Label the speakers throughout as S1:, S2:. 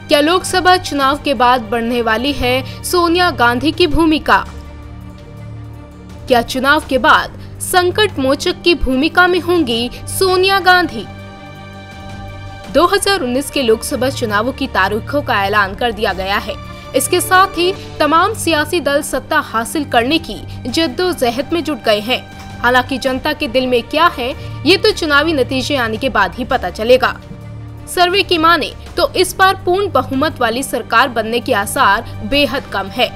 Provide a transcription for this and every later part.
S1: क्या लोकसभा चुनाव के बाद बढ़ने वाली है सोनिया गांधी की भूमिका? क्या चुनाव के बाद संकट मोचक की भूमिका में होंगी सोनिया गांधी? 2019 के लोकसभा चुनावों की तारीखों का ऐलान कर दिया गया है। इसके साथ ही तमाम सियासी दल सत्ता हासिल करने की जद्दोजहद में जुट गए हैं। हालांकि जनता के दिल में क्या है, ये तो चुनावी नतीजे आने के बाद ही पता चलेगा। सर्वे की माने तो इस बार पूर्ण बहुमत वाली सरकार बनने के आसार बेहद कम है।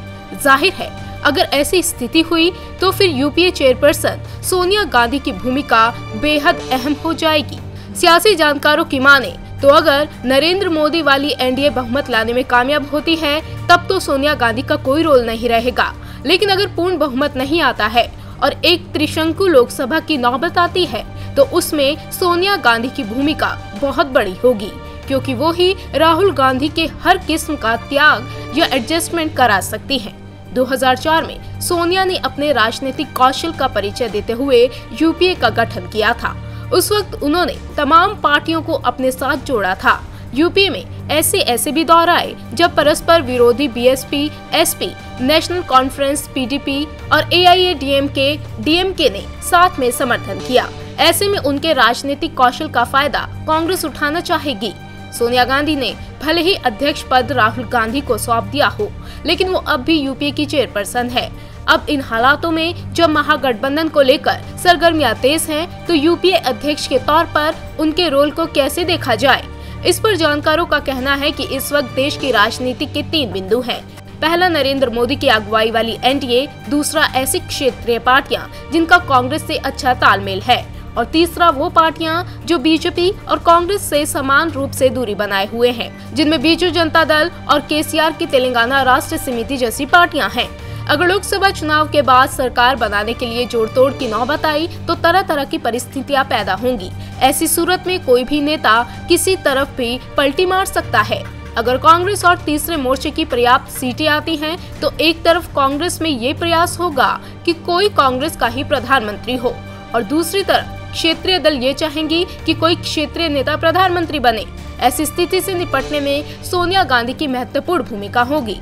S1: जाहिर है, अगर ऐसी स्थिति हुई तो फिर यूपीए चेयरपर्सन सोनिया गांधी की भूमिका बेहद अहम हो जाएगी। सियासी जानकारों की माने तो अगर नरेंद्र मोदी वाली एनडीए बहुमत लाने में कामयाब होती है, तब तो सोनिया गांधी का कोई रोल नहीं रहेगा। लेकिन अगर पूर्ण बहुमत नहीं आता है और एक त्रिशंकु लोकसभा की नौबत आती है, तो उसमें सोनिया गांधी की भूमिका बहुत बड़ी होगी, क्योंकि वो ही राहुल गांधी के हर किस्म का त्याग या एडजस्टमेंट करा सकती हैं। 2004 में सोनिया ने अपने राजनीतिक कौशल का परिचय देते हुए यूपीए का गठन किया था। उस वक्त उन्होंने तमाम पार्टियों को अपने साथ जोड़ा था। यूपीए में ऐसे भी दौर आए जब परस्पर विरोधी BSP, SP, national conference, PDP और एआईएडीएमके, डीएमके ने साथ में समर्थन किया। ऐसे में उनके राजनीतिक कौशल का फायदा कांग्रेस उठाना चाहेगी। सोनिया गांधी ने भले ही अध्यक्ष पद राहुल गांधी को सौंप दिया हो, लेकिन वो अब भी यूपीए की चेयरपर्सन है। अब इन हालातों में जब महागठबंधन को लेकर सरगर्मियां तेज हैं, तो यूपीए अध्यक्ष के तौर पर उनके रोल को कैसे देखा जाए? इस पर जानकारों का कहना है कि इस वक्त देश की राजनीति के 3 बिंदु हैं। पहला, नरेंद्र मोदी की अगुवाई वाली एनडीए। दूसरा, ऐसी क्षेत्रीय पार्टियां जिनका कांग्रेस से अच्छा तालमेल है। और तीसरा, वो पार्टियां जो बीजेपी और कांग्रेस से समान रूप से दूरी बनाए हुए हैं, जिनमें बीजू जनता दल और केसीआर की तेलंगाना राष्ट्र समिति जैसी पार्टियां हैं। अगर लोकसभा चुनाव के बाद सरकार बनाने के लिए जोड़ तोड़ की नौबत आई, तो तरह तरह की परिस्थितियां पैदा होंगी। ऐसी सूरत में कोई भी नेता किसी तरफ भी पलटी मार सकता है। अगर कांग्रेस और तीसरे मोर्चे की पर्याप्त सीटें आती हैं, तो एक तरफ कांग्रेस में ये प्रयास होगा कि कोई कांग्रेस का ही प्रधानमंत्री हो, और दूसरी तरफ क्षेत्रीय दल ये चाहेंगी कि कोई क्षेत्रीय नेता प्रधानमंत्री बने। ऐसी स्थिति से निपटने में सोनिया गांधी की महत्वपूर्ण भूमिका होगी।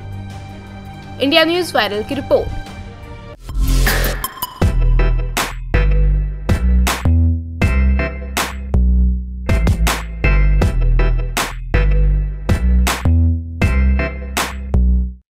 S1: इंडिया न्यूज़ वायरल की रिपोर्ट।